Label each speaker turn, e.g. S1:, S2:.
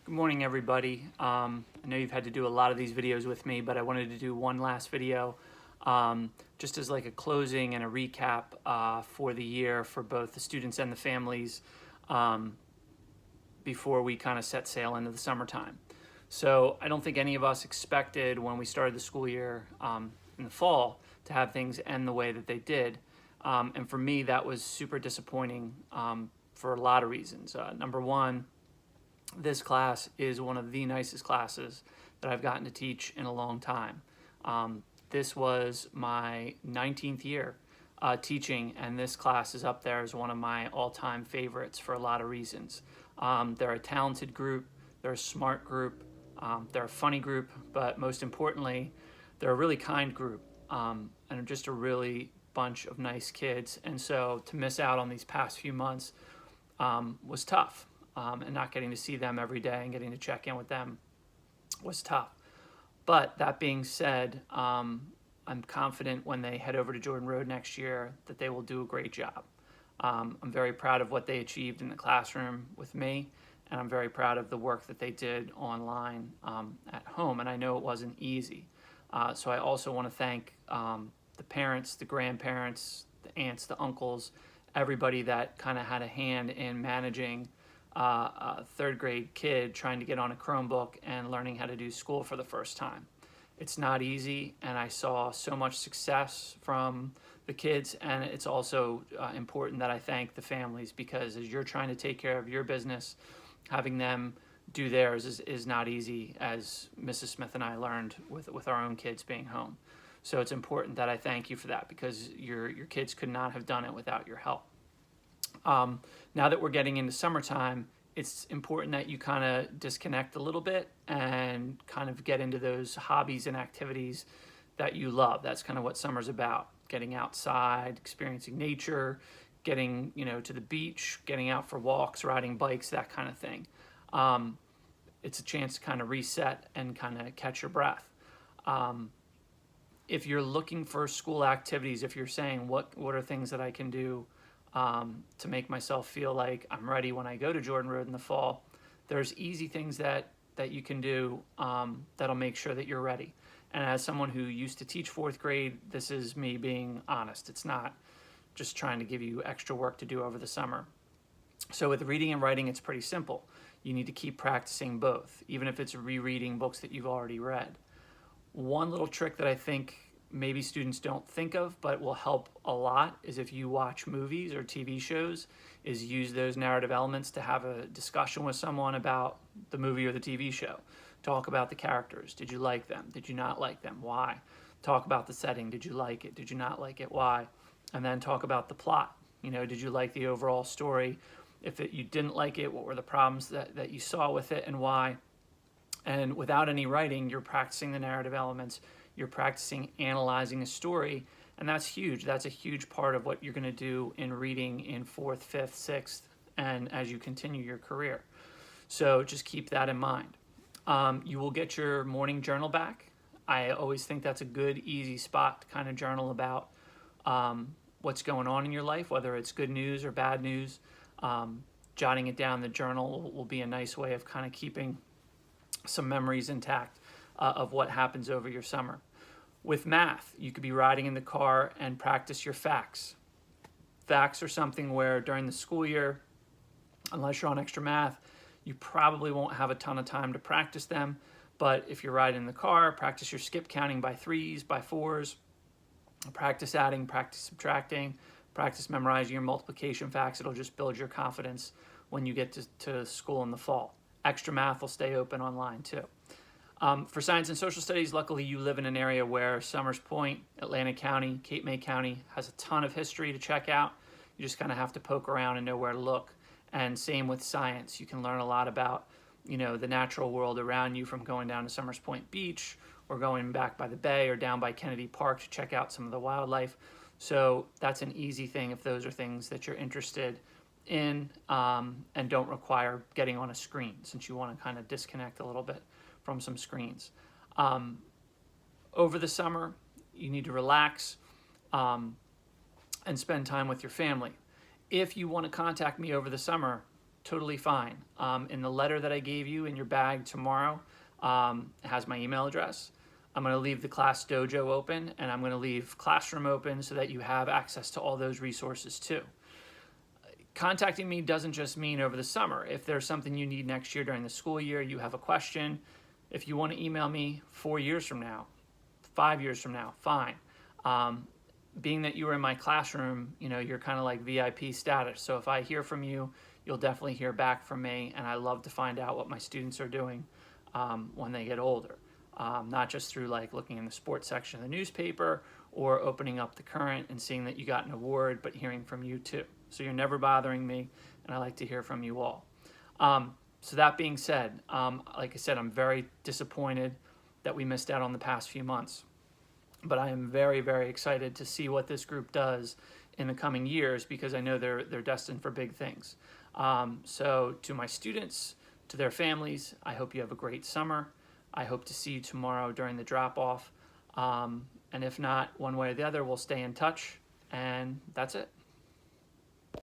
S1: Good morning, everybody. I know you've had to do a lot of these videos with me, but I wanted to do one last video just as like a closing and a recap for the year for both the students and the families before we kind of set sail into the summertime. So I don't think any of us expected when we started the school year in the fall to have things end the way that they did. And for me, that was super disappointing for a lot of reasons. Number one, this class is one of the nicest classes that I've gotten to teach in a long time. This was my 19th year teaching, and this class is up there as one of my all-time favorites for a lot of reasons. They're a talented group, they're a smart group, they're a funny group, but most importantly, they're a really kind group, and just a really bunch of nice kids. And so to miss out on these past few months was tough. And not getting to see them every day and getting to check in with them was tough. But that being said, I'm confident when they head over to Jordan Road next year that they will do a great job. I'm very proud of what they achieved in the classroom with me, and I'm very proud of the work that they did online at home, and I know it wasn't easy. So I also want to thank the parents, the grandparents, the aunts, the uncles, everybody that kind of had a hand in managing a third grade kid trying to get on a Chromebook and learning how to do school for the first time. It's not easy, and I saw so much success from the kids, and it's also important that I thank the families, because as you're trying to take care of your business, having them do theirs is not easy, as Mrs. Smith and I learned with our own kids being home. So it's important that I thank you for that, because your kids could not have done it without your help. Now that we're getting into summertime, it's important that you kind of disconnect a little bit and kind of get into those hobbies and activities that you love. That's kind of what summer's about: getting outside, experiencing nature, getting to the beach, getting out for walks, riding bikes, that kind of thing. It's a chance to kind of reset and kind of catch your breath. If you're looking for school activities, if you're saying what are things that I can do to make myself feel like I'm ready when I go to Jordan Road in the fall, there's easy things that you can do that'll make sure that you're ready. And as someone who used to teach fourth grade, this is me being honest. It's not just trying to give you extra work to do over the summer. So with reading and writing, it's pretty simple. You need to keep practicing both, even if it's rereading books that you've already read. One little trick that I think maybe students don't think of, but will help a lot, is if you watch movies or TV shows, is use those narrative elements to have a discussion with someone about the movie or the TV show. Talk about the characters. Did you like them? Did you not like them? Why? Talk about the setting. Did you like it? Did you not like it? Why? And then talk about the plot. Did you like the overall story? If you didn't like it, what were the problems that you saw with it, and why? And without any writing, you're practicing the narrative elements. You're practicing analyzing a story, and that's huge. That's a huge part of what you're going to do in reading in 4th, 5th, 6th, and as you continue your career. So just keep that in mind. You will get your morning journal back. I always think that's a good, easy spot to kind of journal about what's going on in your life, whether it's good news or bad news. Jotting it down in the journal will be a nice way of kind of keeping some memories intact of what happens over your summer. With math, you could be riding in the car and practice your facts. Facts are something where during the school year, unless you're on extra math, you probably won't have a ton of time to practice them. But if you're riding in the car, practice your skip counting by 3s, by 4s, practice adding, practice subtracting, practice memorizing your multiplication facts. It'll just build your confidence when you get to school in the fall. Extra math will stay open online too. For science and social studies, luckily you live in an area where Summers Point, Atlantic County, Cape May County has a ton of history to check out. You just kind of have to poke around and know where to look. And same with science. You can learn a lot about the natural world around you from going down to Summers Point Beach, or going back by the bay, or down by Kennedy Park to check out some of the wildlife. So that's an easy thing if those are things that you're interested in and don't require getting on a screen, since you want to kind of disconnect a little bit from some screens. Over the summer, you need to relax and spend time with your family. If you want to contact me over the summer, totally fine. In the letter that I gave you in your bag tomorrow, it has my email address. I'm going to leave the Class Dojo open, and I'm going to leave Classroom open so that you have access to all those resources too. Contacting me doesn't just mean over the summer. If there's something you need next year during the school year, you have a question, if you want to email me 4 years from now, 5 years from now, fine. Being that you were in my classroom, you're kind of like VIP status. So if I hear from you, you'll definitely hear back from me. And I love to find out what my students are doing when they get older. Not just through like looking in the sports section of the newspaper or opening up the Current and seeing that you got an award, but hearing from you too. So you're never bothering me, and I like to hear from you all. So that being said, like I said, I'm very disappointed that we missed out on the past few months. But I am very, very excited to see what this group does in the coming years, because I know they're destined for big things. So to my students, to their families, I hope you have a great summer. I hope to see you tomorrow during the drop-off. And if not, one way or the other, we'll stay in touch. And that's it.